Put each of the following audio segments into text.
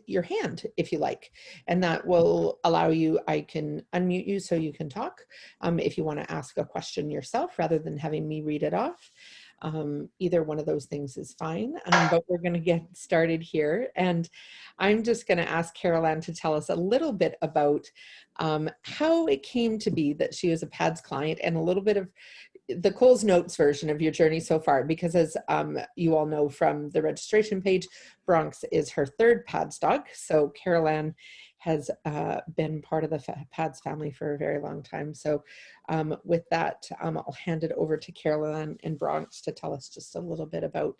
your hand if you like, and that will allow you, I can unmute you so you can talk if you want to ask a question yourself rather than having me read it off. Either one of those things is fine, but we're going to get started here. And I'm just going to ask Carol Ann to tell us a little bit about how it came to be that she was a PADS client, and a little bit of the Coles Notes version of your journey so far, because as you all know from the registration page, Bronx is her third PADS dog. So Carol Ann has been part of the PADS family for a very long time. So with that, I'll hand it over to Carol Ann and Bronx to tell us just a little bit about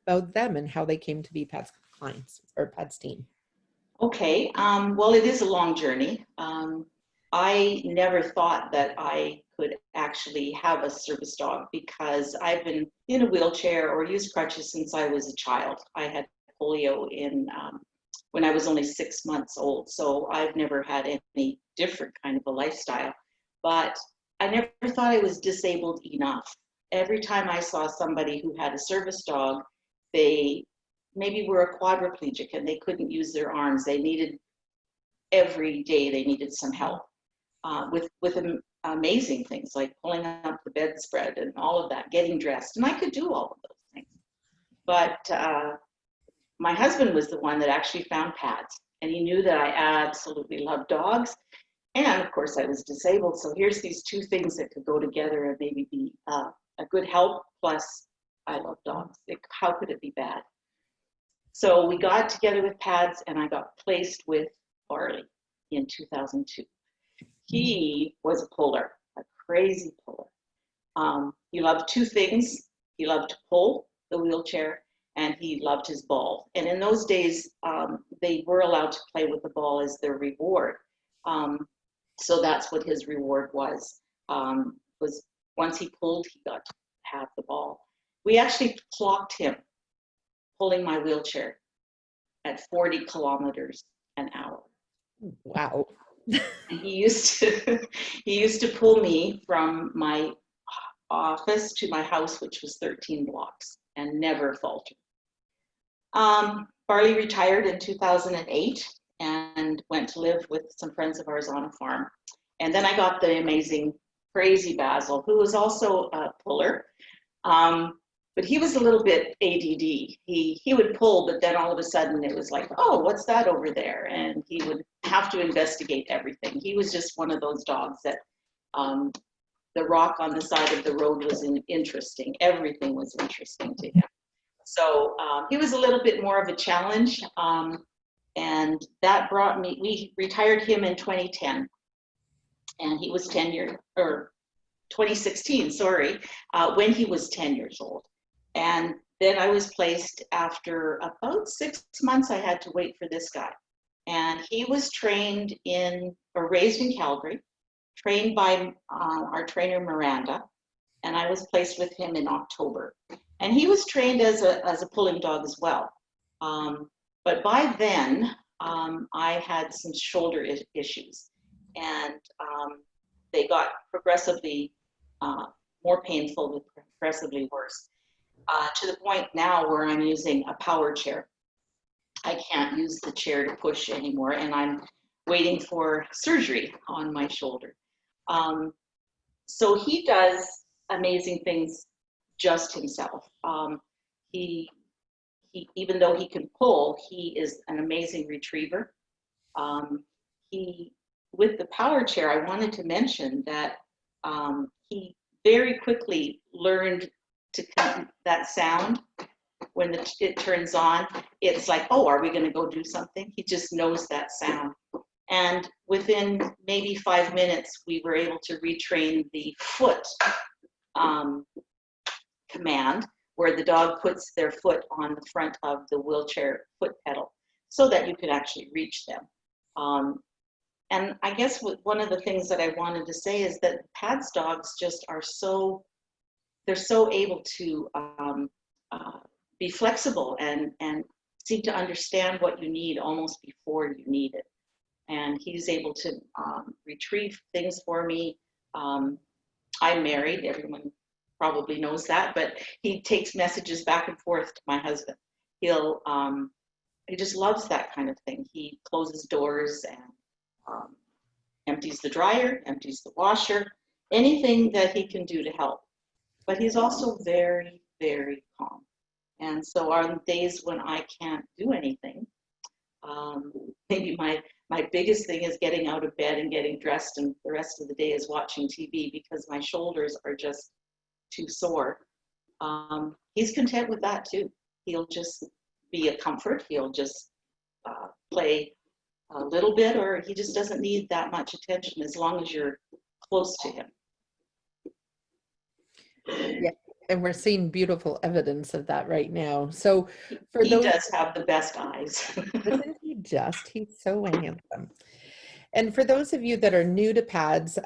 them and how they came to be PADS clients or PADS team. Okay, well, it is a long journey. I never thought that I could actually have a service dog because I've been in a wheelchair or used crutches since I was a child. I had polio when I was only 6 months old, so I've never had any different kind of a lifestyle. But I never thought I was disabled enough. Every time I saw somebody who had a service dog, they maybe were a quadriplegic and they couldn't use their arms. They needed, every day they needed some help with amazing things like pulling up the bedspread and all of that, getting dressed. And I could do all of those things. But my husband was the one that actually found PADS, and he knew that I absolutely loved dogs. And of course I was disabled. So here's these two things that could go together and maybe be a good help. Plus I love dogs. How could it be bad? So we got together with PADS and I got placed with Barley in 2002. He was a puller, a crazy puller. He loved two things. He loved to pull the wheelchair and he loved his ball. And in those days, they were allowed to play with the ball as their reward. So that's what his reward was once he pulled, he got to have the ball. We actually clocked him pulling my wheelchair at 40 kilometers an hour. Wow. And he used to pull me from my office to my house, which was 13 blocks, and never faltered. Barley retired in 2008 and went to live with some friends of ours on a farm. And then I got the amazing, crazy Basil, who was also a puller. But he was a little bit ADD. He would pull, but then all of a sudden it was like, oh, what's that over there? And he would have to investigate everything. He was just one of those dogs that the rock on the side of the road was interesting. Everything was interesting to him. So he was a little bit more of a challenge. And that brought me, we retired him in 2010. And he was 2016, sorry, when he was 10 years old. And then I was placed after about 6 months. I had to wait for this guy. And he was trained raised in Calgary, trained by our trainer, Miranda. And I was placed with him in October. And he was trained as a pulling dog as well. But by then, I had some shoulder issues. And they got progressively more painful, progressively worse. To the point now where I'm using a power chair. I can't use the chair to push anymore, and I'm waiting for surgery on my shoulder. So he does amazing things just himself. He even though he can pull, he is an amazing retriever. With the power chair, I wanted to mention that he very quickly learned that sound when it turns on. It's like, oh, are we going to go do something? He just knows that sound. And within maybe 5 minutes, we were able to retrain the foot command, where the dog puts their foot on the front of the wheelchair foot pedal so that you could actually reach them. And I guess one of the things that I wanted to say is that PADS dogs just are they're so able to be flexible and seem to understand what you need almost before you need it. And he's able to retrieve things for me. I'm married, everyone probably knows that, but he takes messages back and forth to my husband. He'll he just loves that kind of thing. He closes doors and um, empties the dryer, empties the washer, anything that he can do to help. But he's also very, very calm. And so on days when I can't do anything, maybe my biggest thing is getting out of bed and getting dressed, and the rest of the day is watching TV because my shoulders are just too sore. He's content with that too. He'll just be a comfort. He'll just play a little bit, or he just doesn't need that much attention as long as you're close to him. Yeah, and we're seeing beautiful evidence of that right now. So for He those, does have the best eyes. isn't he just, he's so handsome. And for those of you that are new to pads,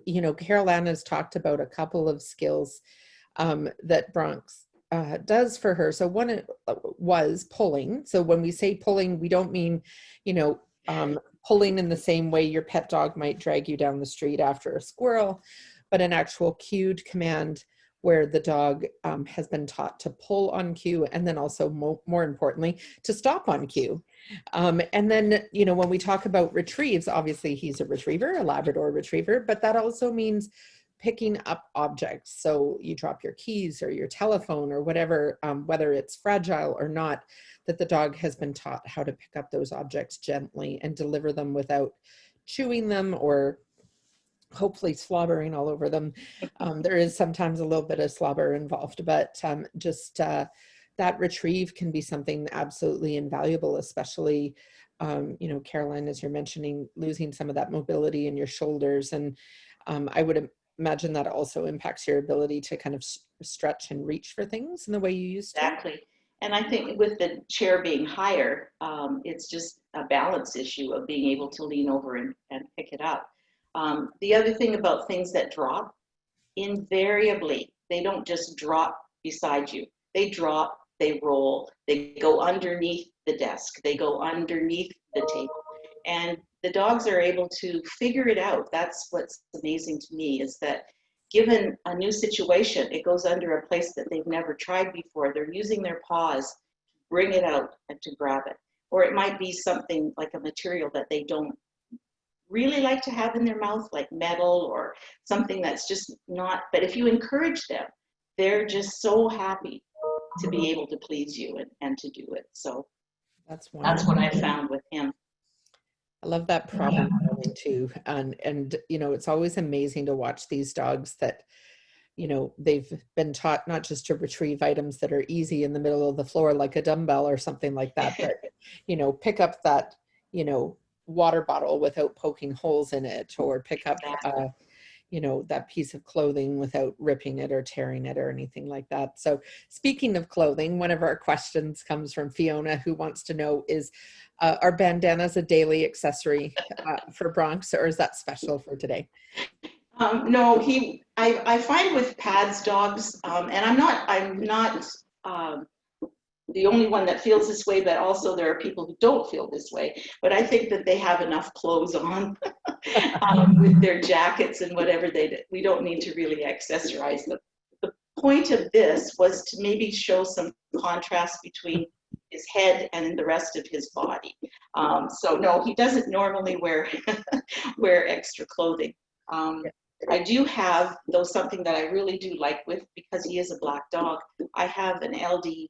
you know, Carol Ann has talked about a couple of skills that Bronx does for her. So one was pulling. So when we say pulling, we don't mean, you know, pulling in the same way your pet dog might drag you down the street after a squirrel, but an actual cued command where the dog has been taught to pull on cue, and then also more importantly, to stop on cue. And then, you know, when we talk about retrieves, obviously he's a retriever, a Labrador retriever, but that also means picking up objects. So you drop your keys or your telephone or whatever, whether it's fragile or not, that the dog has been taught how to pick up those objects gently and deliver them without chewing them or hopefully slobbering all over them. There is sometimes a little bit of slobber involved, but just that retrieve can be something absolutely invaluable, especially, you know, Carol Ann, as you're mentioning, losing some of that mobility in your shoulders. And I would imagine that also impacts your ability to kind of stretch and reach for things in the way you used to. Exactly. And I think with the chair being higher, it's just a balance issue of being able to lean over and pick it up. The other thing about things that drop, invariably, they don't just drop beside you. They drop, they roll, they go underneath the desk, they go underneath the table. And the dogs are able to figure it out. That's what's amazing to me, is that given a new situation, it goes under a place that they've never tried before. They're using their paws to bring it out and to grab it. Or it might be something like a material that they don't really like to have in their mouth, like metal or something that's just not, but if you encourage them, they're just so happy to be able to please you and to do it. So that's what I found with him. I love that problem solving too. And, you know, it's always amazing to watch these dogs that, you know, they've been taught not just to retrieve items that are easy in the middle of the floor, like a dumbbell or something like that, but, you know, pick up that, you know, water bottle without poking holes in it, or pick up, you know, that piece of clothing without ripping it or tearing it or anything like that. So speaking of clothing, one of our questions comes from Fiona, who wants to know, is are bandanas a daily accessory for Bronx, or is that special for today? No, I find with pads dogs, and I'm not the only one that feels this way, but also there are people who don't feel this way. But I think that they have enough clothes on with their jackets and whatever we don't need to really accessorize them. The point of this was to maybe show some contrast between his head and the rest of his body. So no, he doesn't normally wear wear extra clothing. I do have, though, something that I really do like with, because he is a black dog, I have an LED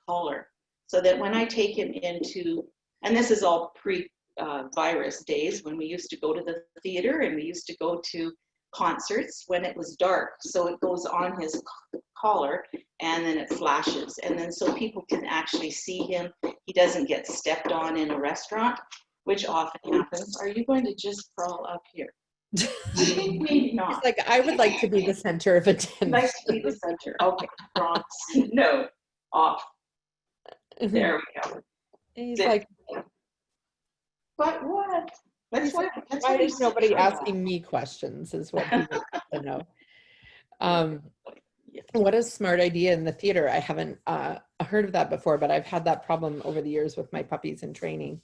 collar, so that when I take him into, and this is all pre-virus days, when we used to go to the theater and we used to go to concerts when it was dark, so it goes on his collar and then it flashes, and then so people can actually see him. He doesn't get stepped on in a restaurant, which often happens. Are you going to just crawl up here? I think maybe not. It's like, I would like to be the center of attention. Nice to be the center. Okay, Bronx. No, off. There we go. He's like, but what? That's what. Why is nobody asking me questions? Is what he wants to know. What a smart idea in the theater. I haven't heard of that before, but I've had that problem over the years with my puppies in training,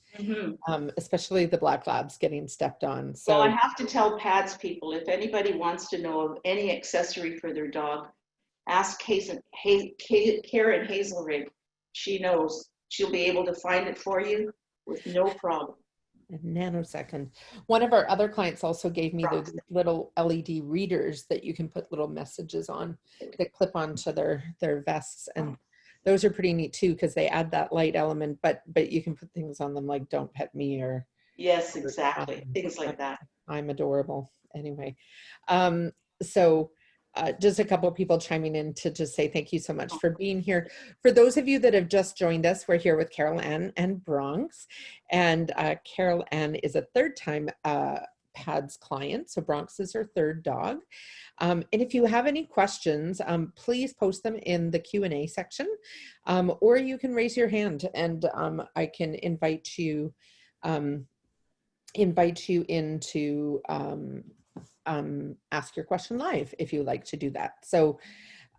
especially the black labs getting stepped on. So, well, I have to tell PADS people, if anybody wants to know of any accessory for their dog, ask Karen Hazelrig. She knows. she'll be able to find it for you with no problem. A nanosecond. One of our other clients also gave me the little LED readers that you can put little messages on that clip onto their vests, and those are pretty neat too because they add that light element. But you can put things on them like "Don't pet me" or yes, exactly, things like that. I'm adorable. Anyway, so just a couple of people chiming in to just say thank you so much for being here. For those of you that have just joined us, we're here with Carol Ann and Bronx. And Carol Ann is a third-time PADS client, so Bronx is her third dog. And if you have any questions, please post them in the Q&A section, or you can raise your hand and I can invite you into ask your question live if you like to do that. So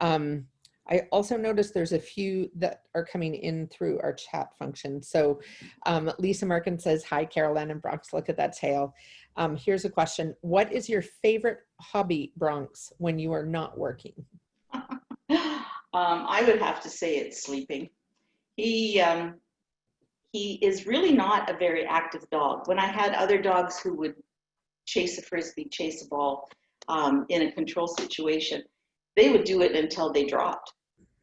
I also noticed there's a few that are coming in through our chat function. So Lisa Merkin says, hi, Carol Ann and Bronx, look at that tail. Here's a question. What is your favorite hobby, Bronx, when you are not working? I would have to say it's sleeping. He is really not a very active dog. When I had other dogs who would chase a frisbee, chase a ball in a control situation, they would do it until they dropped.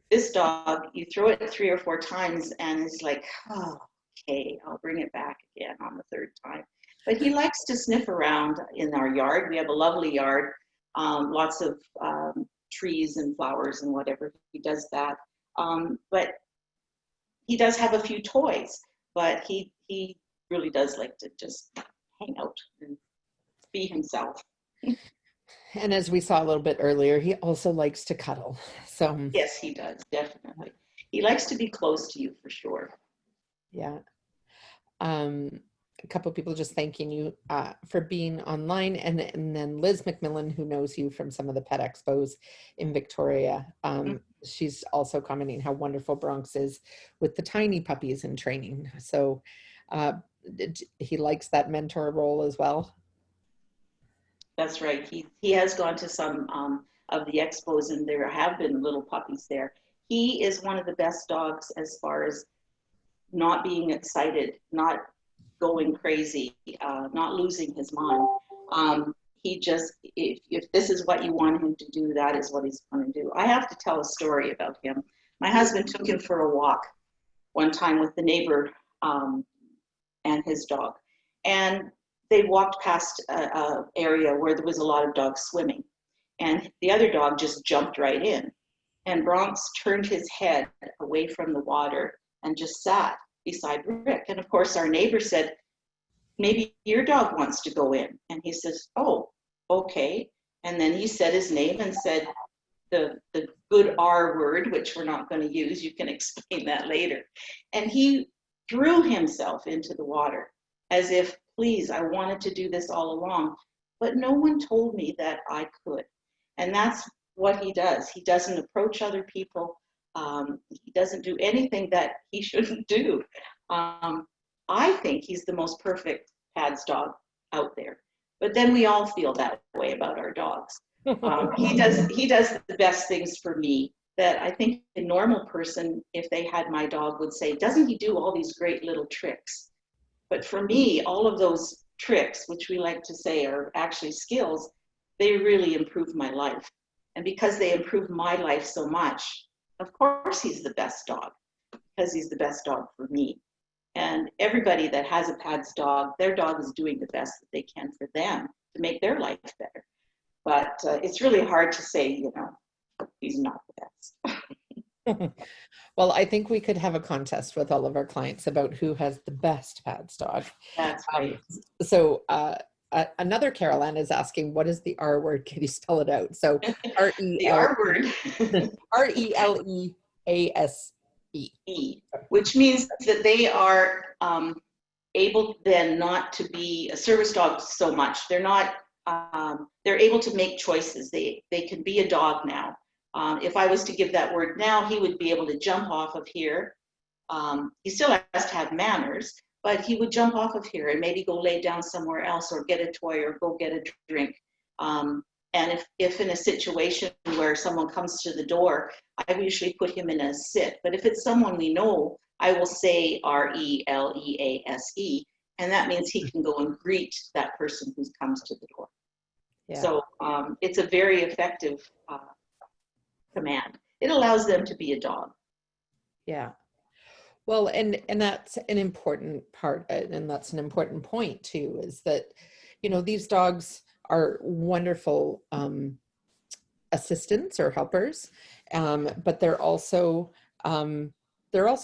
This dog, you throw it 3 or 4 times and it's like, oh, okay, I'll bring it back again on the 3rd time. But he likes to sniff around in our yard. We have a lovely yard, lots of trees and flowers and whatever. He does that. But he does have a few toys, but he really does like to just hang out and be himself. And as we saw a little bit earlier, he also likes to cuddle. So yes, he does, definitely. He likes to be close to you for sure. Yeah. A couple of people just thanking you for being online, and then Liz McMillan, who knows you from some of the pet expos in Victoria, she's also commenting how wonderful Bronx is with the tiny puppies in training. So he likes that mentor role as well. That's right. He has gone to some of the expos, and there have been little puppies there. He is one of the best dogs as far as not being excited, not going crazy, not losing his mind. He just, if this is what you want him to do, that is what he's going to do. I have to tell a story about him. My husband took him for a walk one time with the neighbor and his dog. And they walked past an area where there was a lot of dogs swimming. And the other dog just jumped right in. And Bronx turned his head away from the water and just sat beside Rick. And of course, our neighbor said, maybe your dog wants to go in. And he says, oh, okay. And then he said his name and said the good R word, which we're not going to use. You can explain that later. And he threw himself into the water as if, please, I wanted to do this all along. But no one told me that I could. And that's what he does. He doesn't approach other people. He doesn't do anything that he shouldn't do. I think he's the most perfect PADS dog out there. But then we all feel that way about our dogs. He does the best things for me that I think a normal person, if they had my dog, would say, doesn't he do all these great little tricks? But for me, all of those tricks, which we like to say are actually skills, they really improve my life. And because they improve my life so much, of course he's the best dog, because he's the best dog for me. And everybody that has a PADS dog, their dog is doing the best that they can for them to make their life better. But it's really hard to say, you know, he's not the best. Well, I think we could have a contest with all of our clients about who has the best PADS dog. That's right. So another Carol Ann is asking, what is the R word? Can you spell it out? So The R word. RELEASE. Which means that they are able then not to be a service dog so much. They're not, they're able to make choices. They can be a dog now. If I was to give that word now, he would be able to jump off of here. He still has to have manners, but he would jump off of here and maybe go lay down somewhere else or get a toy or go get a drink. And if in a situation where someone comes to the door, I usually put him in a sit. But if it's someone we know, I will say RELEASE, and that means he can go and greet that person who comes to the door. Yeah. So it's a very effective command. It allows them to be a dog. Yeah. Well, and that's an important part, and that's an important point too, is that, you know, these dogs are wonderful assistants or helpers, but they're also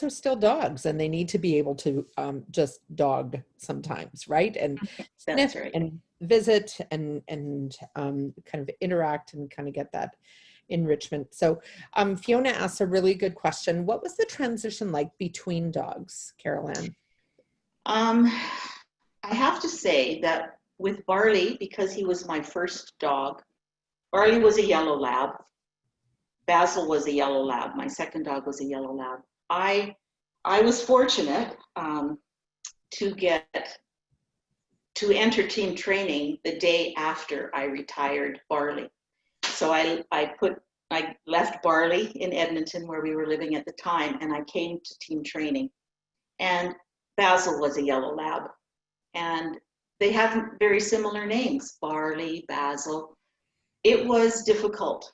still dogs, and they need to be able to just dog sometimes, right? And That's sniff right. and visit and kind of interact and kind of get that enrichment. So Fiona asks a really good question. What was the transition like between dogs, Carol Ann? I have to say that with Barley, because he was my first dog, Barley was a yellow lab. Basil was a yellow lab. My second dog was a yellow lab. I was fortunate to enter team training the day after I retired Barley. So I left Barley in Edmonton, where we were living at the time, and I came to team training. And Basil was a yellow lab, and they have very similar names, Barley, Basil. It was difficult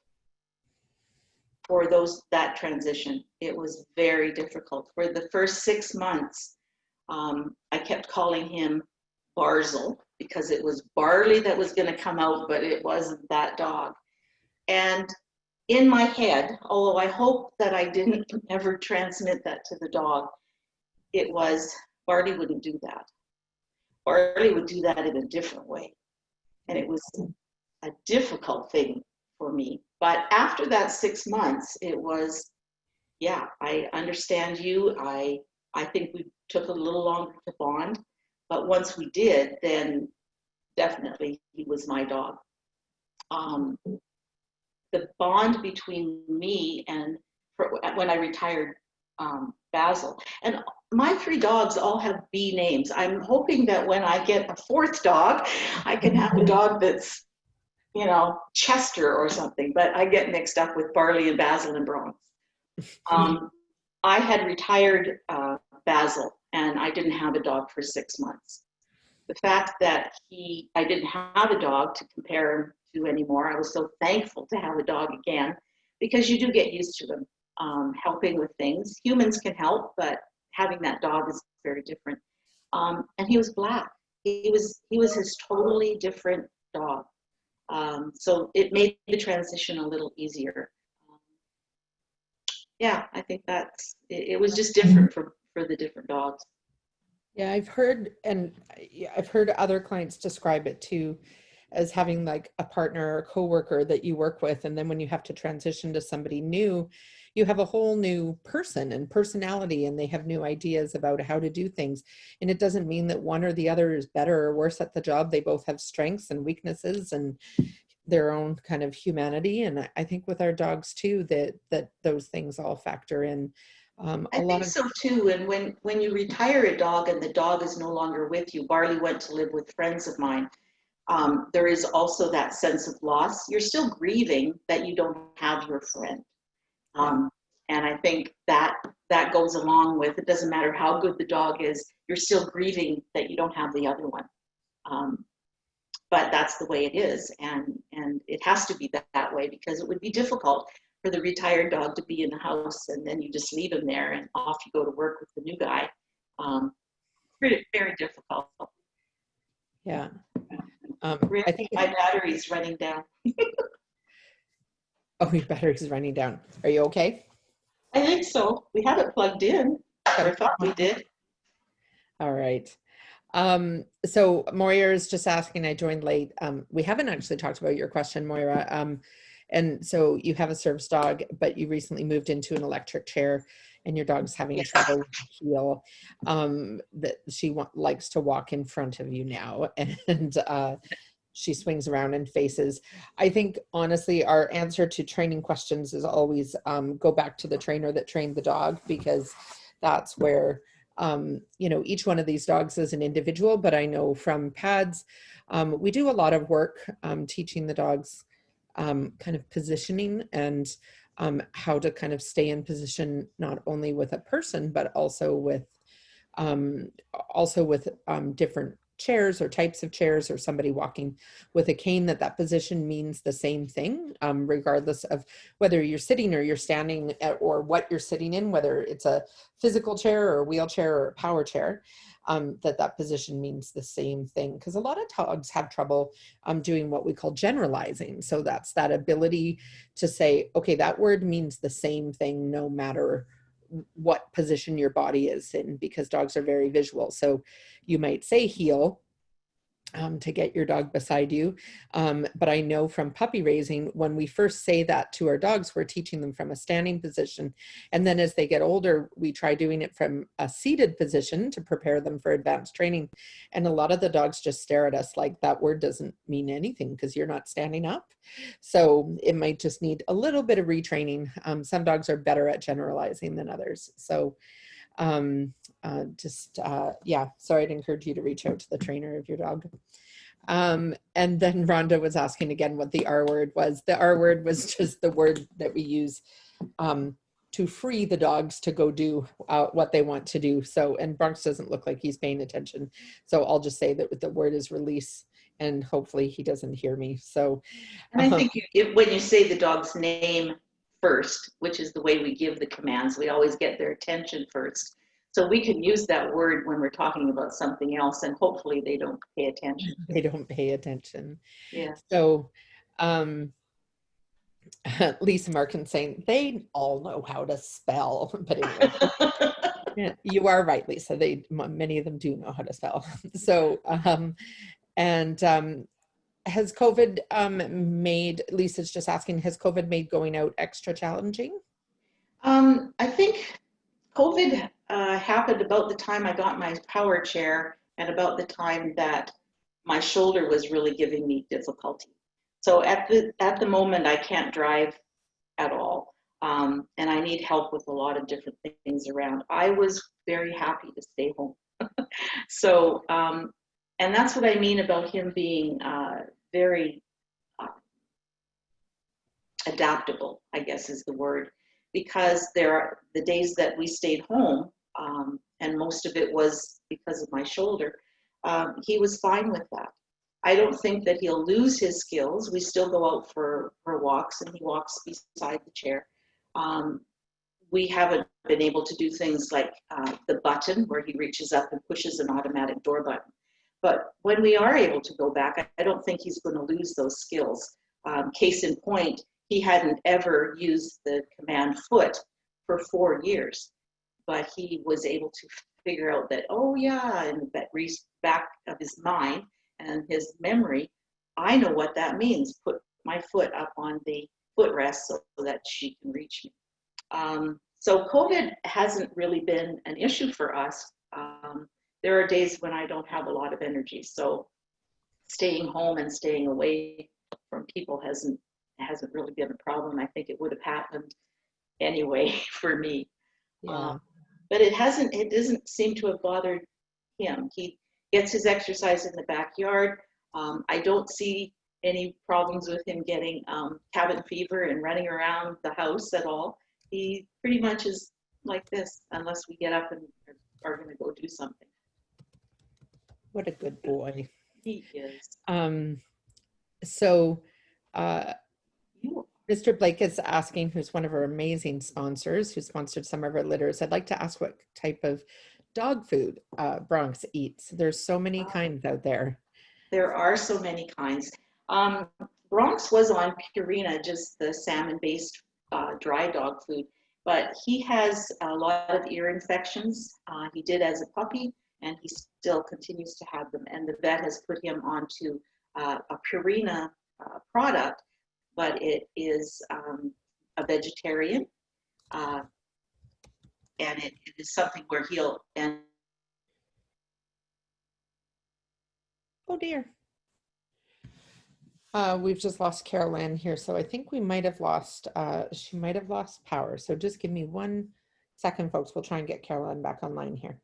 for that transition. It was very difficult. For the first 6 months, I kept calling him Barzil, because it was Barley that was going to come out, but it wasn't that dog. And in my head, although I hope that I didn't ever transmit that to the dog, it was Barley wouldn't do that. Barley would do that in a different way. And it was a difficult thing for me. But after that 6 months, it was, yeah, I understand you. I think we took a little longer to bond. But once we did, then definitely he was my dog. The bond between me and when I retired Basil, and my 3 dogs all have B names. I'm hoping that when I get a 4th dog, I can have a dog that's, you know, Chester or something, but I get mixed up with Barley and Basil and Bronx. I had retired Basil, and I didn't have a dog for 6 months. The fact that I didn't have a dog to compare him to anymore, I was so thankful to have a dog again, because you do get used to them helping with things. Humans can help, but having that dog is very different. And he was black. He was his totally different dog. So it made the transition a little easier. Yeah, I think it was just different for the different dogs. Yeah, I've heard other clients describe it too as having like a partner or coworker that you work with, and then when you have to transition to somebody new, you have a whole new person and personality, and they have new ideas about how to do things. And it doesn't mean that one or the other is better or worse at the job. They both have strengths and weaknesses and their own kind of humanity. And I think with our dogs too, that those things all factor in. I think so too. And when you retire a dog and the dog is no longer with you, Barley went to live with friends of mine. There is also that sense of loss. You're still grieving that you don't have your friend. And I think that goes along with, it doesn't matter how good the dog is, you're still grieving that you don't have the other one. But that's the way it is. And it has to be that way, because it would be difficult for the retired dog to be in the house and then you just leave him there and off you go to work with the new guy. Very, very difficult. Yeah. I think my battery's running down. Oh, your battery's running down. Are you okay? I think so. We have it plugged in. I thought we did. All right. So Moira is just asking, I joined late. We haven't actually talked about your question, Moira. And so you have a service dog, but you recently moved into an electric chair and your dog's having trouble with the heel. That she likes to walk in front of you now, and she swings around and faces. I think honestly, our answer to training questions is always go back to the trainer that trained the dog, because that's where each one of these dogs is an individual. But I know from PADS, we do a lot of work teaching the dogs kind of positioning and how to kind of stay in position, not only with a person, but also with different chairs or types of chairs, or somebody walking with a cane, that position means the same thing, regardless of whether you're sitting or you're standing, or what you're sitting in, whether it's a physical chair or a wheelchair or a power chair, that position means the same thing. Because a lot of dogs have trouble doing what we call generalizing. So that's that ability to say, okay, that word means the same thing no matter what position your body is in, because dogs are very visual. So you might say heel, to get your dog beside you. But I know from puppy raising, when we first say that to our dogs, we're teaching them from a standing position. And then as they get older, we try doing it from a seated position to prepare them for advanced training. And a lot of the dogs just stare at us like that word doesn't mean anything because you're not standing up. So it might just need a little bit of retraining. Some dogs are better at generalizing than others. So yeah, so I'd encourage you to reach out to the trainer of your dog. And then Rhonda was asking again what the R word was. The R word was just the word that we use to free the dogs to go do what they want to do. So, and Bronx doesn't look like he's paying attention. So I'll just say that the word is release, and hopefully he doesn't hear me. So, and I think when you say the dog's name first, which is the way we give the commands, we always get their attention first. So we can use that word when we're talking about something else, and hopefully they don't pay attention. They don't pay attention. Yeah. So, Lisa Markin saying they all know how to spell, but anyway, yeah, you are right, Lisa. Many of them do know how to spell. So, has COVID made, Lisa's just asking, has COVID made going out extra challenging? I think COVID happened about the time I got my power chair and about the time that my shoulder was really giving me difficulty. So at the moment, I can't drive at all, and I need help with a lot of different things around. I was very happy to stay home. So, and that's what I mean about him being very uh, adaptable, I guess is the word, because there are the days that we stayed home, and most of it was because of my shoulder. He was fine with that. I don't think that he'll lose his skills. We still go out for walks, and he walks beside the chair. We haven't been able to do things like the button where he reaches up and pushes an automatic door button. But when we are able to go back, I don't think he's going to lose those skills. Case in point, he hadn't ever used the command foot for 4 years, but he was able to figure out that, oh yeah, in the back of his mind and his memory, I know what that means. Put my foot up on the footrest so that she can reach me. So COVID hasn't really been an issue for us. There are days when I don't have a lot of energy, so staying home and staying away from people hasn't really been a problem. I think it would have happened anyway for me. Yeah. But it doesn't seem to have bothered him. He gets his exercise in the backyard. I don't see any problems with him getting cabin fever and running around the house at all. He pretty much is like this unless we get up and are going to go do something. What a good boy. He is. So Mr. Blake is asking, who's one of our amazing sponsors, who sponsored some of our litters. I'd like to ask what type of dog food Bronx eats. There's so many kinds out there. There are so many kinds. Bronx was on Purina, just the salmon-based dry dog food, but he has a lot of ear infections. He did as a puppy, and he still continues to have them. And the vet has put him onto a Purina product, but it is a vegetarian, and it is something where he'll end. Oh dear. We've just lost Carol Ann here, so I think we might have lost, she might have lost power. So just give me 1 second, folks. We'll try and get Carol Ann back online here.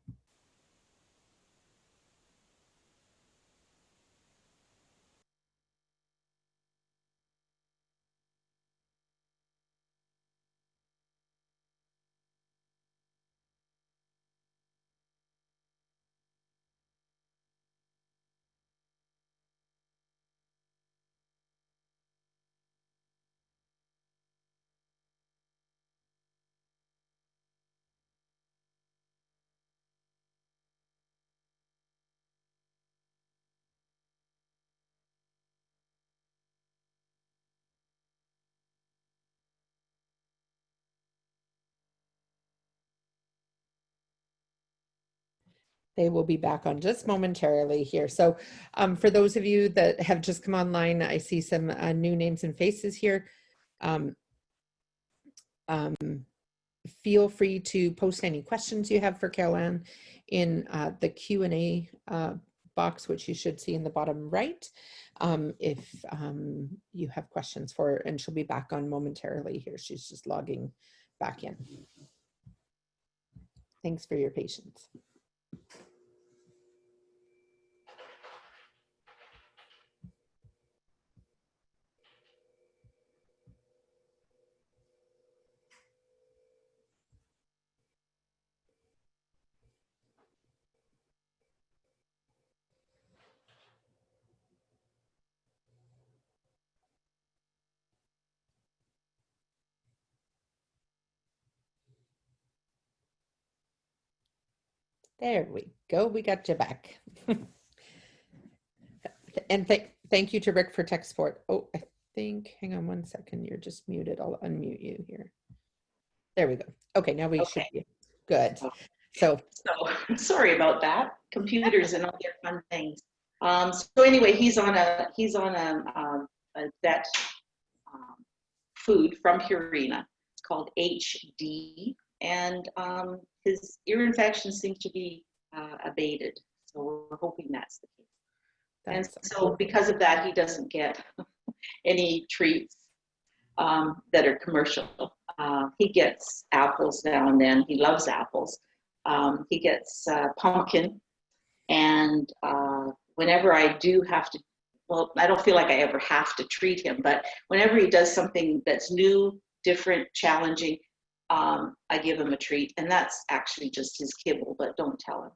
They will be back on just momentarily here. So for those of you that have just come online, I see some new names and faces here. Um, um, feel free to post any questions you have for Carol Ann in the Q&A box, which you should see in the bottom right. If you have questions for her, and she'll be back on momentarily here. She's just logging back in. Thanks for your patience. There we go. We got you back. And thank you to Rick for tech support. Oh, I think, hang on one second. You're just muted. I'll unmute you here. There we go. Okay, now we should be good. So sorry about that. Computers and all their fun things. So anyway, he's on a vet food from Purina. It's called HD, and his ear infection seems to be abated. So we're hoping that's the case. And so because of that, he doesn't get any treats that are commercial. He gets apples now and then. He loves apples. He gets pumpkin. And whenever I do have to, well, I don't feel like I ever have to treat him, but whenever he does something that's new, different, challenging, I give him a treat. And that's actually just his kibble, but don't tell him.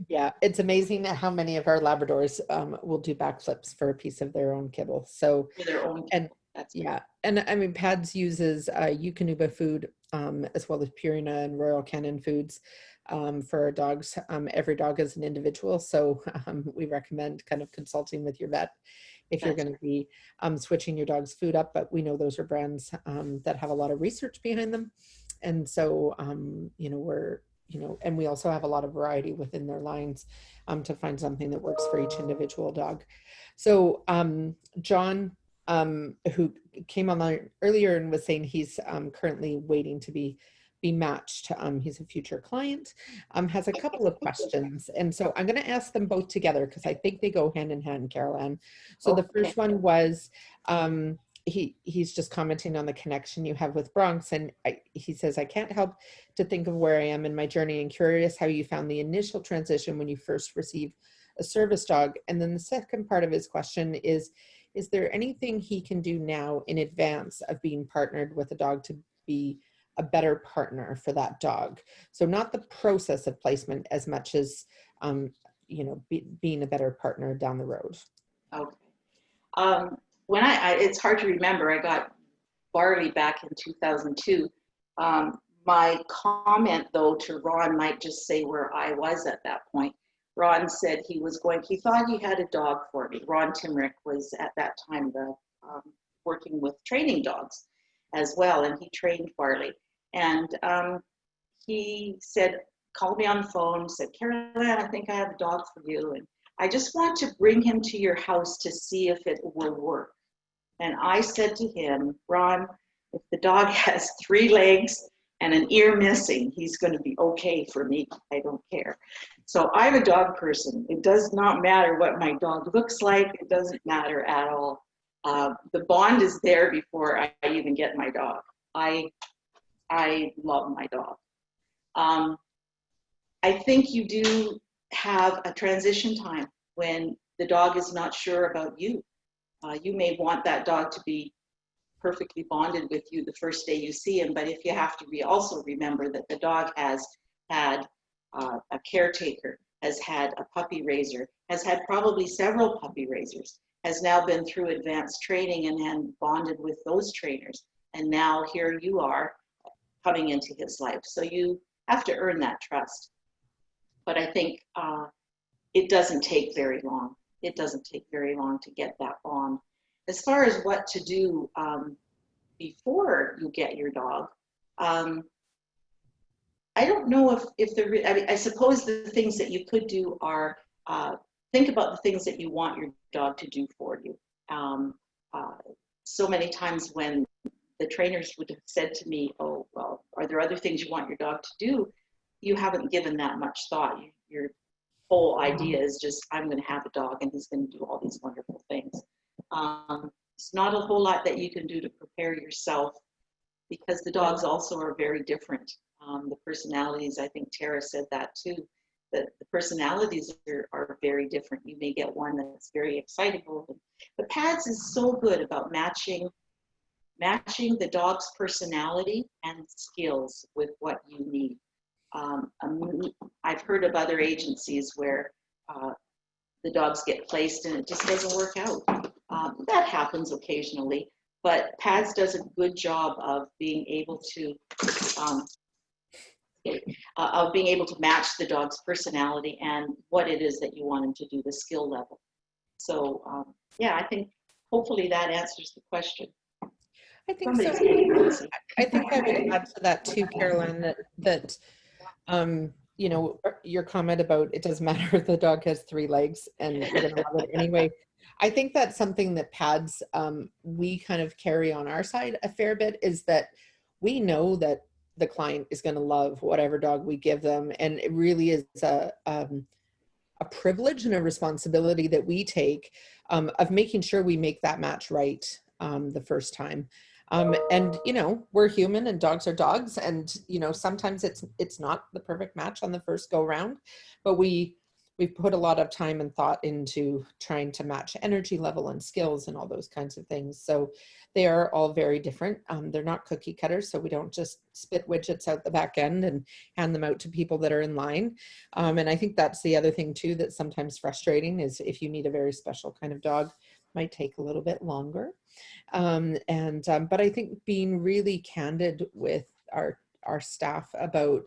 Yeah, it's amazing how many of our Labradors will do backflips for a piece of their own kibble. So, for their own kibble. Yeah, and I mean, Pads uses Eukanuba food as well as Purina and Royal Canin foods for our dogs. Every dog is an individual, so we recommend kind of consulting with your vet if you're going to be switching your dog's food up. But we know those are brands that have a lot of research behind them, and so and we also have a lot of variety within their lines to find something that works for each individual dog. So John, who came online earlier and was saying he's currently waiting to be matched. He's a future client, has a couple of questions. And so I'm going to ask them both together because I think they go hand in hand, Carol Ann. So the first one was, he's just commenting on the connection you have with Bronx. And he says, I can't help to think of where I am in my journey and curious how you found the initial transition when you first received a service dog. And then the second part of his question is there anything he can do now in advance of being partnered with a dog to be a better partner for that dog? So not the process of placement as much as, being a better partner down the road. Okay. When it's hard to remember, I got Barley back in 2002. My comment though to Ron might just say where I was at that point. Ron said he thought he had a dog for me. Ron Timrick was at that time working with training dogs as well, and he trained Barley. And he said, called me on the phone, said, Carol Ann, I think I have a dog for you. And I just want to bring him to your house to see if it will work. And I said to him, Ron, if the dog has 3 legs and an ear missing, he's going to be okay for me. I don't care. So I'm a dog person. It does not matter what my dog looks like. It doesn't matter at all. The bond is there before I even get my dog. I love my dog. I think you do have a transition time when the dog is not sure about you. You may want that dog to be perfectly bonded with you the first day you see him, but if you have to also remember that the dog has had a caretaker, has had a puppy raiser, has had probably several puppy raisers, has now been through advanced training and bonded with those trainers. And now here you are coming into his life. So you have to earn that trust. But I think it doesn't take very long. It doesn't take very long to get that bond. As far as what to do before you get your dog, I don't know if there, I mean, I suppose the things that you could do are think about the things that you want your dog to do for you. Um, uh, so many times when the trainers would have said to me, oh, well, are there other things you want your dog to do? You haven't given that much thought. Your whole idea is just, I'm going to have a dog and he's going to do all these wonderful things. It's not a whole lot that you can do to prepare yourself because the dogs also are very different. The personalities, I think Tara said that too, that the personalities are very different. You may get one that's very excitable. But PADS is so good about matching the dog's personality and skills with what you need. I've heard of other agencies where the dogs get placed and it just doesn't work out. That happens occasionally, but PADS does a good job of being able to match the dog's personality and what it is that you want him to do, the skill level. So yeah, I think hopefully that answers the question. I think so. I think I would add to that too, Carol Ann, that you know, your comment about it doesn't matter if the dog has 3 legs and you're going to love it anyway. I think that's something that PADS we kind of carry on our side a fair bit, is that we know that the client is going to love whatever dog we give them, and it really is a privilege and a responsibility that we take of making sure we make that match right the first time. And you know, we're human and dogs are dogs, and you know, sometimes it's not the perfect match on the first go round, but we've put a lot of time and thought into trying to match energy level and skills and all those kinds of things. So they are all very different. They're not cookie cutters, so we don't just spit widgets out the back end and hand them out to people that are in line. And I think that's the other thing too that's sometimes frustrating, is if you need a very special kind of dog, might take a little bit longer. But I think being really candid with our staff about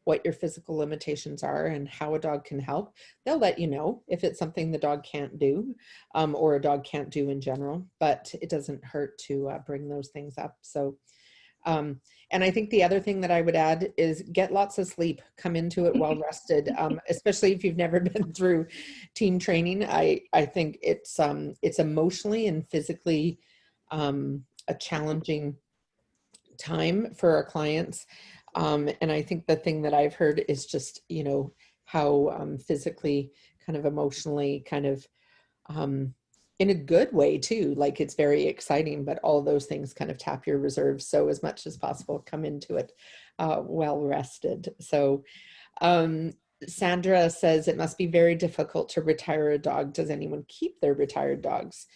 what your physical limitations are and how a dog can help, they'll let you know if it's something the dog can't do, or a dog can't do in general, but it doesn't hurt to bring those things up. So, and I think the other thing that I would add is get lots of sleep, come into it well rested, especially if you've never been through team training. I think it's emotionally and physically a challenging time for our clients. And I think the thing that I've heard is just, you know, how physically, kind of emotionally, kind of in a good way too, like it's very exciting, but all those things kind of tap your reserves. So as much as possible, come into it well rested. So Sandra says it must be very difficult to retire a dog. Does anyone keep their retired dogs?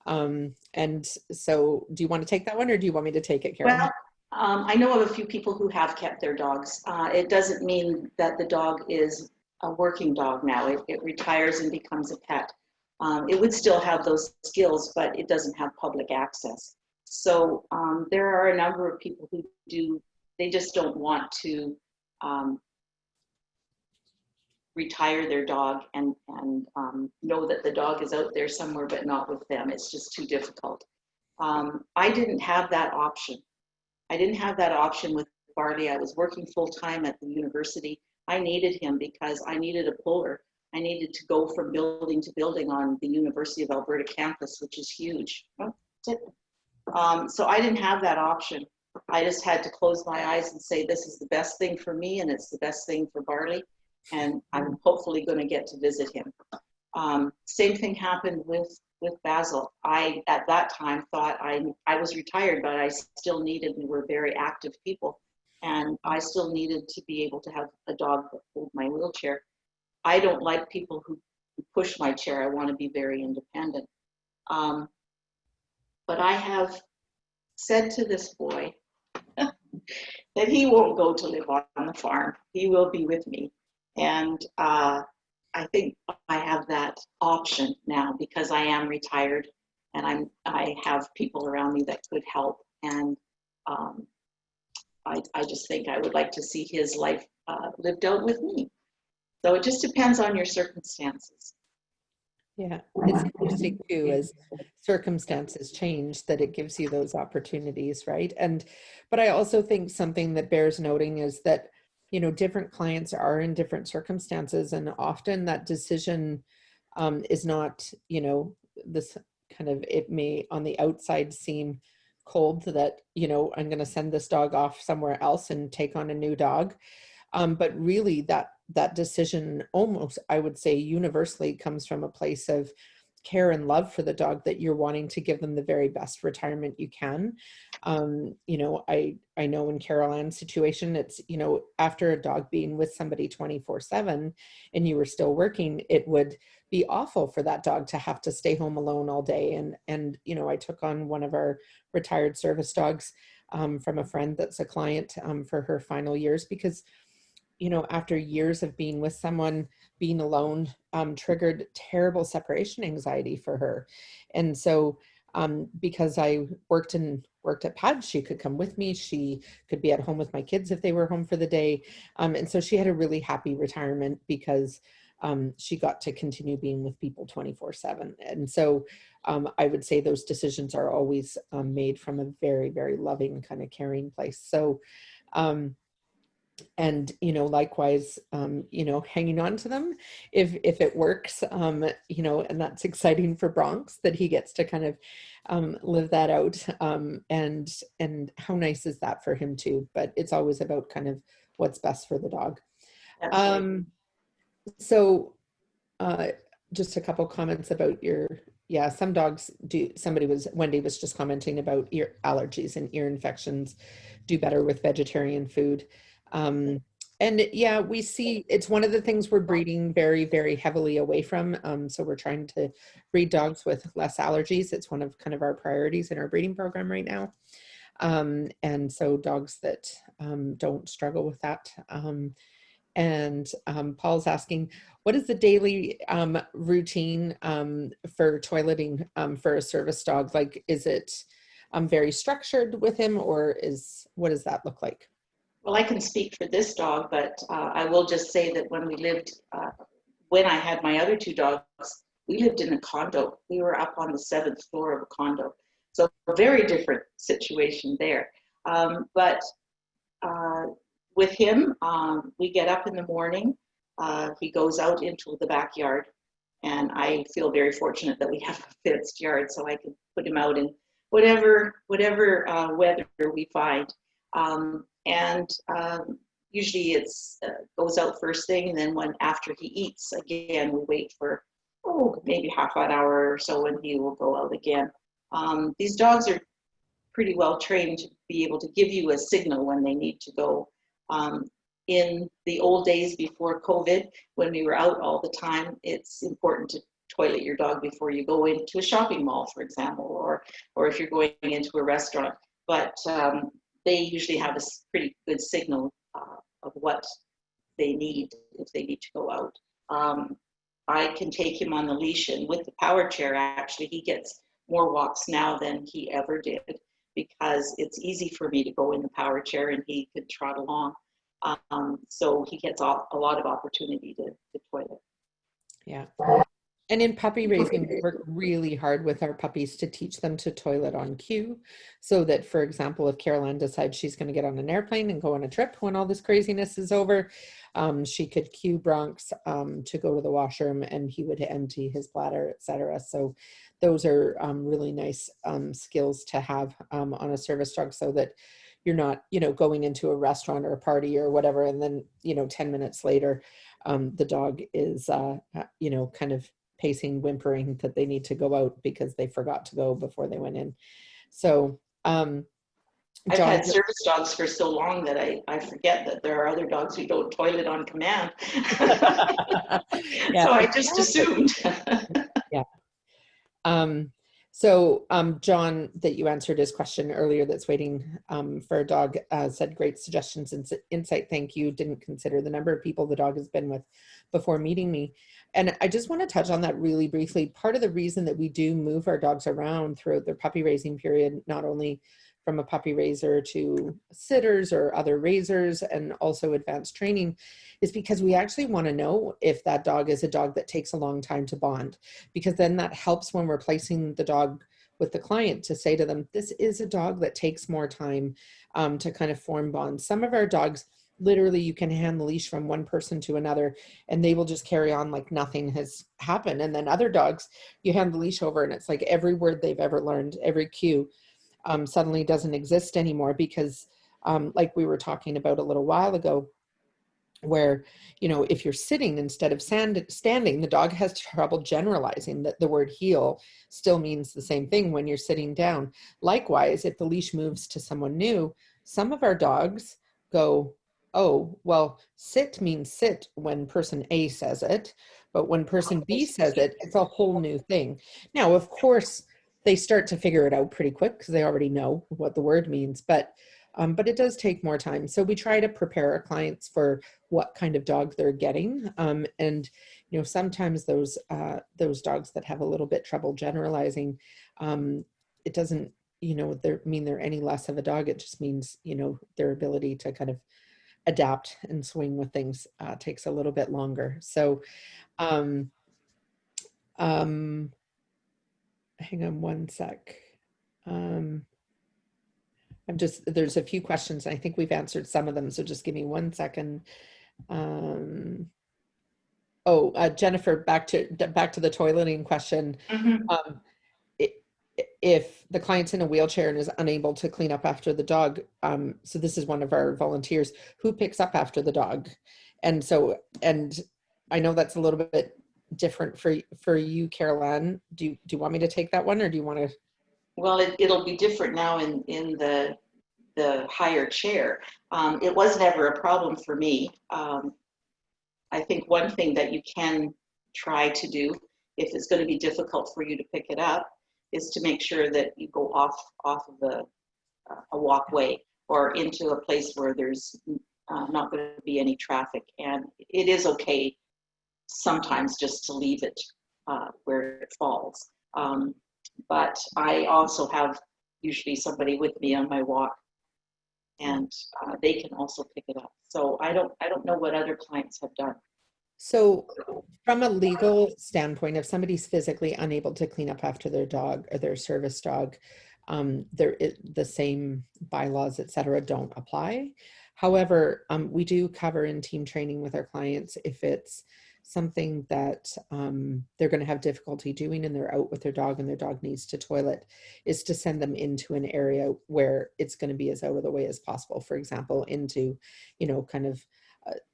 And so do you want to take that one, or do you want me to take it, Carol? Well, I know of a few people who have kept their dogs. It doesn't mean that the dog is a working dog now. It retires and becomes a pet. It would still have those skills, but it doesn't have public access. So there are a number of people who do, they just don't want to retire their dog and know that the dog is out there somewhere but not with them. It's just too difficult. I didn't have that option. I didn't have that option with Barley. I was working full-time at the university. I needed him because I needed a puller. I needed to go from building to building on the University of Alberta campus, which is huge. So I didn't have that option. I just had to close my eyes and say, this is the best thing for me and it's the best thing for Barley. And I'm hopefully going to get to visit him. Same thing happened with Basil. I, at that time, thought I was retired, but I still needed, we were very active people, and I still needed to be able to have a dog that pulled my wheelchair. I don't like people who push my chair. I want to be very independent. But I have said to this boy that he won't go to live on the farm. He will be with me. And I think I have that option now because I am retired and I have people around me that could help. And I just think I would like to see his life lived out with me. So it just depends on your circumstances. Yeah, it's interesting too, as circumstances change, that it gives you those opportunities, right? But I also think something that bears noting is that different clients are in different circumstances, and often that decision is not, this kind of, it may on the outside seem cold that, I'm going to send this dog off somewhere else and take on a new dog. But really that decision almost, I would say universally, comes from a place of care and love for the dog, that you're wanting to give them the very best retirement you can. I know in Carol Ann's situation, it's, after a dog being with somebody 24/7 and you were still working, it would be awful for that dog to have to stay home alone all day. And I took on one of our retired service dogs from a friend that's a client for her final years, because after years of being with someone, being alone triggered terrible separation anxiety for her. And so because I worked at PADS, she could come with me. She could be at home with my kids if they were home for the day. And so she had a really happy retirement because she got to continue being with people 24/7. And so I would say those decisions are always made from a very, very loving, kind of caring place. So, and likewise, hanging on to them if it works, and that's exciting for Bronx, that he gets to kind of live that out, and how nice is that for him too. But it's always about kind of what's best for the dog. Absolutely. So just a couple comments about some dogs do. Wendy was just commenting about ear allergies and ear infections do better with vegetarian food. And yeah, we see it's one of the things we're breeding very, very heavily away from. So we're trying to breed dogs with less allergies. It's one of kind of our priorities in our breeding program right now. And so dogs that don't struggle with that. And Paul's asking, what is the daily routine for toileting for a service dog? Like, is it very structured with him, or what does that look like? Well, I can speak for this dog, but I will just say that when I had my other two dogs, we lived in a condo. We were up on the 7th floor of a condo. So a very different situation there. But with him, we get up in the morning. He goes out into the backyard, and I feel very fortunate that we have a fenced yard, so I can put him out in whatever weather we find. Usually it's goes out first thing, and then after he eats, again, we wait for maybe half an hour or so, and he will go out again. These dogs are pretty well trained to be able to give you a signal when they need to go. In the old days before COVID, when we were out all the time, it's important to toilet your dog before you go into a shopping mall, for example, or if you're going into a restaurant. But they usually have a pretty good signal of what they need if they need to go out. I can take him on the leash, and with the power chair, actually, he gets more walks now than he ever did, because it's easy for me to go in the power chair and he could trot along. So he gets a lot of opportunity to toilet. Yeah. And in puppy raising, we work really hard with our puppies to teach them to toilet on cue, so that, for example, if Carol Ann decides she's going to get on an airplane and go on a trip when all this craziness is over, she could cue Bronx to go to the washroom, and he would empty his bladder, etc. So those are really nice skills to have on a service dog, so that you're not, going into a restaurant or a party or whatever, and then, 10 minutes later, the dog is, kind of pacing, whimpering that they need to go out because they forgot to go before they went in. So I've had service dogs for so long that I forget that there are other dogs who don't toilet on command. Yeah, so I just assumed. Yeah. So John, that you answered his question earlier, that's waiting for a dog, said, great suggestions and insight. Thank you. Didn't consider the number of people the dog has been with before meeting me. And I just want to touch on that really briefly. Part of the reason that we do move our dogs around throughout their puppy raising period, not only from a puppy raiser to sitters or other raisers, and also advanced training, is because we actually want to know if that dog is a dog that takes a long time to bond, because then that helps when we're placing the dog with the client to say to them, this is a dog that takes more time to kind of form bonds. Some of our dogs literally you can hand the leash from one person to another and they will just carry on like nothing has happened. And then other dogs, you hand the leash over and it's like every word they've ever learned, every cue, suddenly doesn't exist anymore because like we were talking about a little while ago, where, you know, if you're sitting instead of standing, the dog has trouble generalizing that the word heel still means the same thing when you're sitting down. Likewise, if the leash moves to someone new, some of our dogs go, oh, well, sit means sit when person A says it, but when person B says it, it's a whole new thing. Now, of course, they start to figure it out pretty quick because they already know what the word means, but it does take more time. So we try to prepare our clients for what kind of dog they're getting. And, you know, sometimes those dogs that have a little bit trouble generalizing, it doesn't, you know, mean they're any less of a dog. It just means, you know, their ability to kind of adapt and swing with things takes a little bit longer. So, um, hang on one sec. There's a few questions. I think we've answered some of them. So just give me 1 second. Jennifer, back to the toileting question. Mm-hmm. If the client's in a wheelchair and is unable to clean up after the dog, so this is one of our volunteers who picks up after the dog. And I know that's a little bit different for you, Carol Ann. Do you want me to take that one, or do you want to? Well, it'll be different now in the higher chair. It was never a problem for me. I think one thing that you can try to do, if it's going to be difficult for you to pick it up, is to make sure that you go off of a walkway or into a place where there's not going to be any traffic. And it is okay sometimes just to leave it where it falls. But I also have usually somebody with me on my walk, and they can also pick it up. So I don't know what other clients have done. So from a legal standpoint, if somebody's physically unable to clean up after their dog or their service dog, the same bylaws, et cetera, don't apply. However, we do cover in team training with our clients if it's something that they're going to have difficulty doing and they're out with their dog and their dog needs to toilet, is to send them into an area where it's going to be as out of the way as possible. For example, into, you know, kind of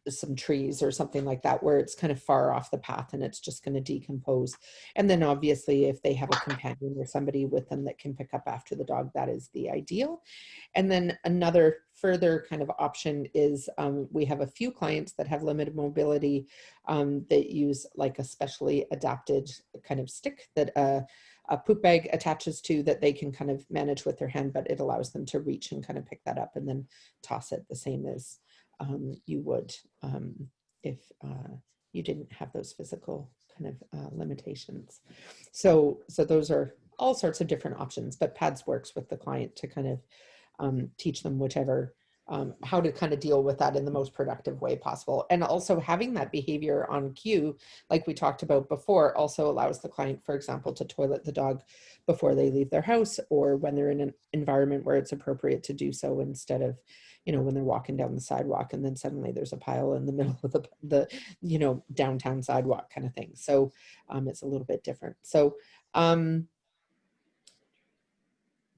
some trees or something like that, where it's kind of far off the path and it's just going to decompose. And then obviously if they have a companion or somebody with them that can pick up after the dog, that is the ideal. And then another further kind of option is we have a few clients that have limited mobility that use like a specially adapted kind of stick that a poop bag attaches to, that they can kind of manage with their hand, but it allows them to reach and kind of pick that up and then toss it, the same as you would if you didn't have those physical kind of limitations. So those are all sorts of different options, but PADS works with the client to kind of teach them whichever, how to kind of deal with that in the most productive way possible. And also having that behavior on cue, like we talked about before, also allows the client, for example, to toilet the dog before they leave their house, or when they're in an environment where it's appropriate to do so, instead of, you know, when they're walking down the sidewalk and then suddenly there's a pile in the middle of the you know, downtown sidewalk kind of thing. So it's a little bit different. So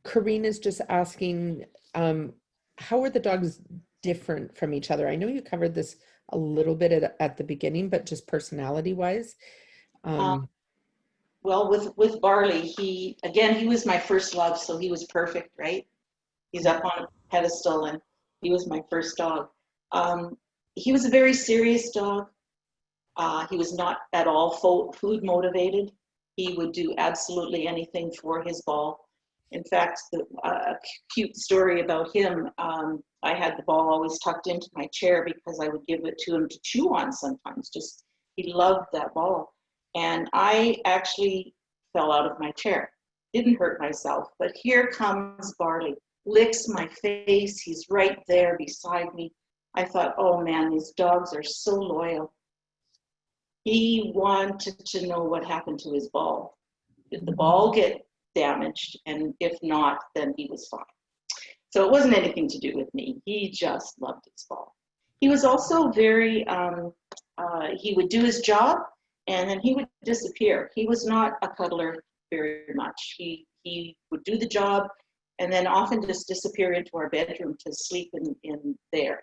Corinne is just asking, how are the dogs different from each other? I know you covered this a little bit at the beginning, but just personality wise. Well, with Barley, he was my first love, so he was perfect, right? He's up on a pedestal, and he was my first dog. He was a very serious dog. He was not at all food motivated. He would do absolutely anything for his ball. In fact, a cute story about him, I had the ball always tucked into my chair because I would give it to him to chew on sometimes. Just, he loved that ball. And I actually fell out of my chair. Didn't hurt myself, but here comes Barley, licks my face. He's right there beside me. I thought, oh man, these dogs are so loyal. He wanted to know what happened to his ball. Did the ball get damaged? And if not, then he was fine. So it wasn't anything to do with me. He just loved his ball. He was also very, he would do his job and then he would disappear. He was not a cuddler very much. He would do the job and then often just disappear into our bedroom to sleep in there.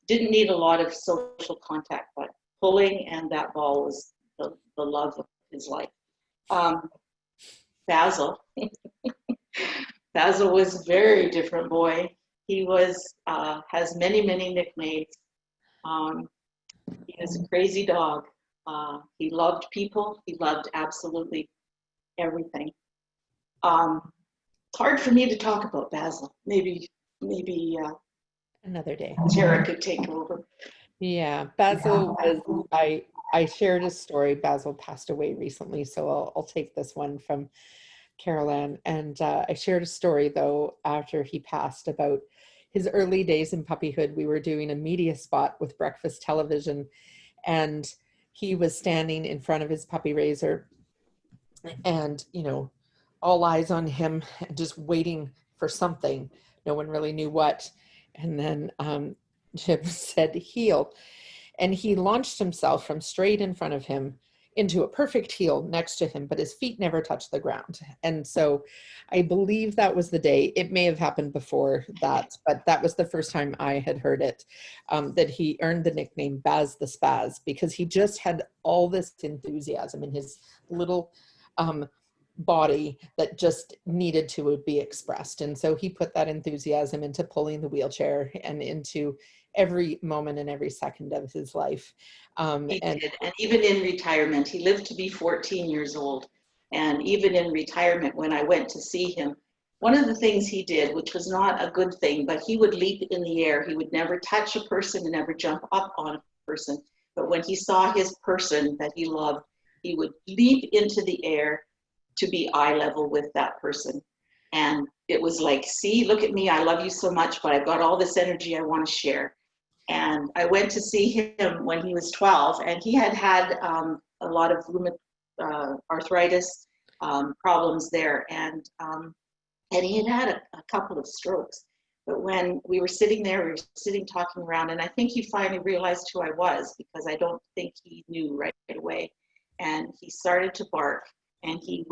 Didn't need a lot of social contact, but pulling and that ball was the love of his life. Basil. Basil was a very different boy. He was has many nicknames. He was a crazy dog. He loved people. He loved absolutely everything. It's hard for me to talk about Basil. Maybe Another day. Tara could take over. Yeah, Basil was, I shared a story. Basil passed away recently, so I'll take this one from Carol Ann. And I shared a story, though, after he passed about his early days in puppyhood. We were doing a media spot with breakfast television, and he was standing in front of his puppy raiser, and, you know, all eyes on him, just waiting for something. No one really knew what. And then Jim said, heel. And he launched himself from straight in front of him into a perfect heel next to him, but his feet never touched the ground. And so I believe that was the day. It may have happened before that, but that was the first time I had heard it, that he earned the nickname Baz the Spaz, because he just had all this enthusiasm in his little body that just needed to be expressed. And so he put that enthusiasm into pulling the wheelchair and into every moment and every second of his life. He did. And even in retirement, he lived to be 14 years old. And even in retirement, when I went to see him, one of the things he did, which was not a good thing, but he would leap in the air. He would never touch a person and never jump up on a person. But when he saw his person that he loved, he would leap into the air to be eye level with that person. And it was like, see, look at me, I love you so much, but I've got all this energy I want to share. And I went to see him when he was 12, and he had had a lot of arthritis problems there, and he had had a couple of strokes. But when we were sitting there, we were sitting talking around, and I think he finally realized who I was, because I don't think he knew right away. And he started to bark, and he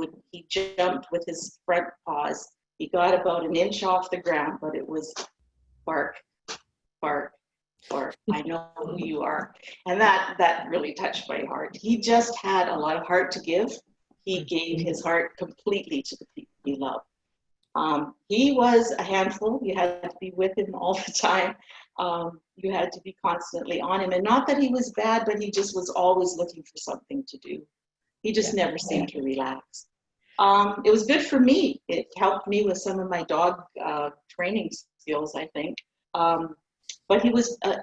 jumped with his front paws. He got about an inch off the ground, but it was bark, bark, bark. I know who you are. And that really touched my heart. He just had a lot of heart to give. He gave his heart completely to the people he loved. He was a handful. You had to be with him all the time. You had to be constantly on him. And not that he was bad, but he just was always looking for something to do. He just never seemed to relax. It was good for me. It helped me with some of my dog training skills, I think. But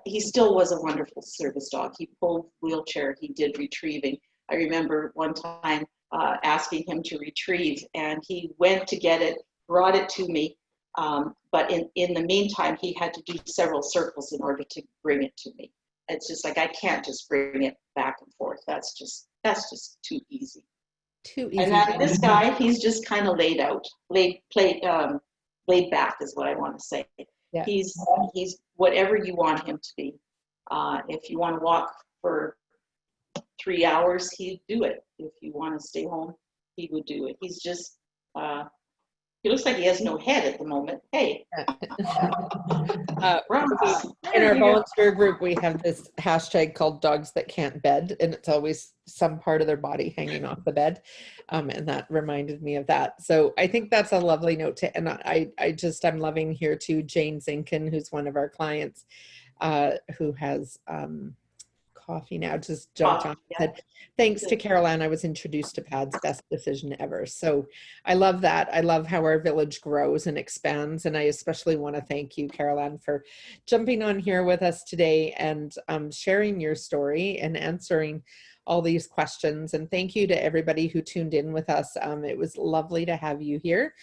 he still was a wonderful service dog. He pulled wheelchair. He did retrieving. I remember one time asking him to retrieve, and he went to get it, brought it to me. But in the meantime, he had to do several circles in order to bring it to me. It's just like, I can't just bring it back and forth. That's just too easy. Too easy. And this guy, he's just kind of laid back is what I want to say. Yeah. He's whatever you want him to be. If you want to walk for 3 hours, he'd do it. If you want to stay home, he would do it. He's just, he looks like he has no head at the moment. Hey. In our volunteer group, we have this hashtag called Dogs That Can't Bed, and it's always some part of their body hanging off the bed. And that reminded me of that. So I think that's a lovely note to, and I'm loving here too, Jane Zinkin, who's one of our clients, who has coffee now, just jumped on. Said, thanks to Carol Ann, I was introduced to PAD's best decision ever. So I love that. I love how our village grows and expands. And I especially want to thank you, Carol Ann, for jumping on here with us today and sharing your story and answering all these questions. And thank you to everybody who tuned in with us. It was lovely to have you here.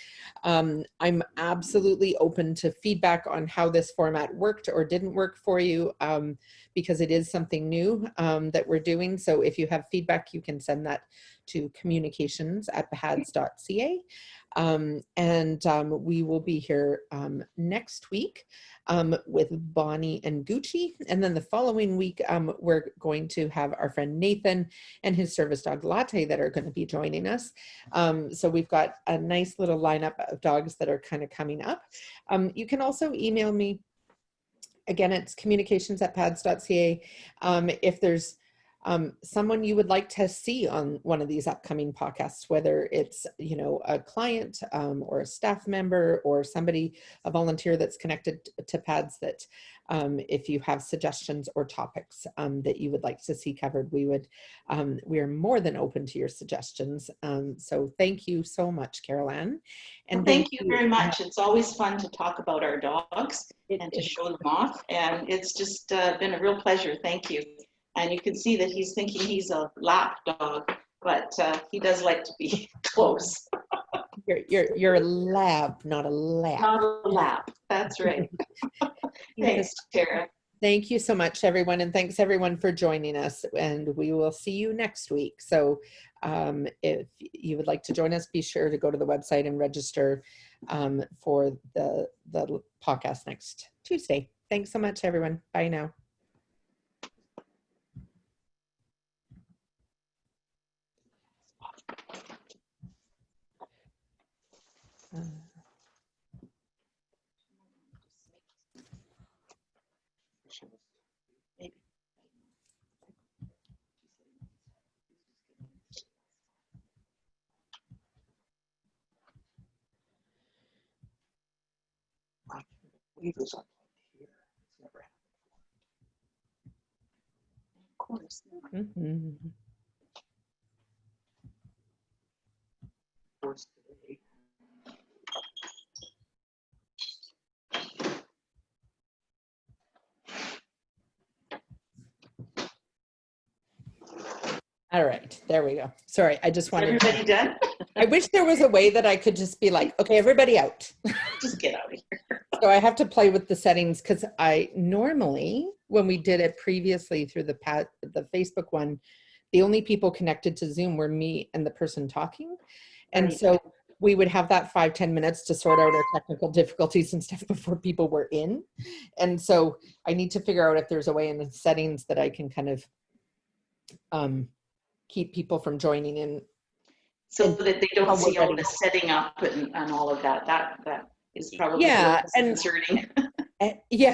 I'm absolutely open to feedback on how this format worked or didn't work for you, because it is something new that we're doing. So if you have feedback, you can send that to communications@behads.ca. We will be here next week with Bonnie and Gucci. And then the following week, we're going to have our friend Nathan and his service dog Latte that are going to be joining us. So we've got a nice little lineup of dogs that are kind of coming up. You can also email me. Again, it's communications@pads.ca. If there's someone you would like to see on one of these upcoming podcasts, whether it's, you know, a client or a staff member or somebody, a volunteer that's connected to PADS, that if you have suggestions or topics that you would like to see covered, we are more than open to your suggestions. So thank you so much, Carol Ann. And well, thank you very much. It's always fun to talk about our dogs and to show them off. And it's just been a real pleasure. Thank you. And you can see that he's thinking he's a lap dog, but he does like to be close. You're a lab, not a lap. Not a lap. That's right. Thanks, Tara. Thank you so much, everyone. And thanks, everyone, for joining us. And we will see you next week. So if you would like to join us, be sure to go to the website and register for the podcast next Tuesday. Thanks so much, everyone. Bye now. Leave this unplugged here. It's never happened. Of course. Mm-hmm. Of course, today. All right, there we go. Sorry, I just wanted. Everybody done? I wish there was a way that I could just be like, okay, everybody out. Just get out of here. So I have to play with the settings because I normally, when we did it previously through the Facebook one, the only people connected to Zoom were me and the person talking. And Right. so we would have that 5-10 minutes to sort out our technical difficulties and stuff before people were in. And so I need to figure out if there's a way in the settings that I can kind of keep people from joining in. So that they don't see all the setting up and all of that. That is probably and concerning. Yeah.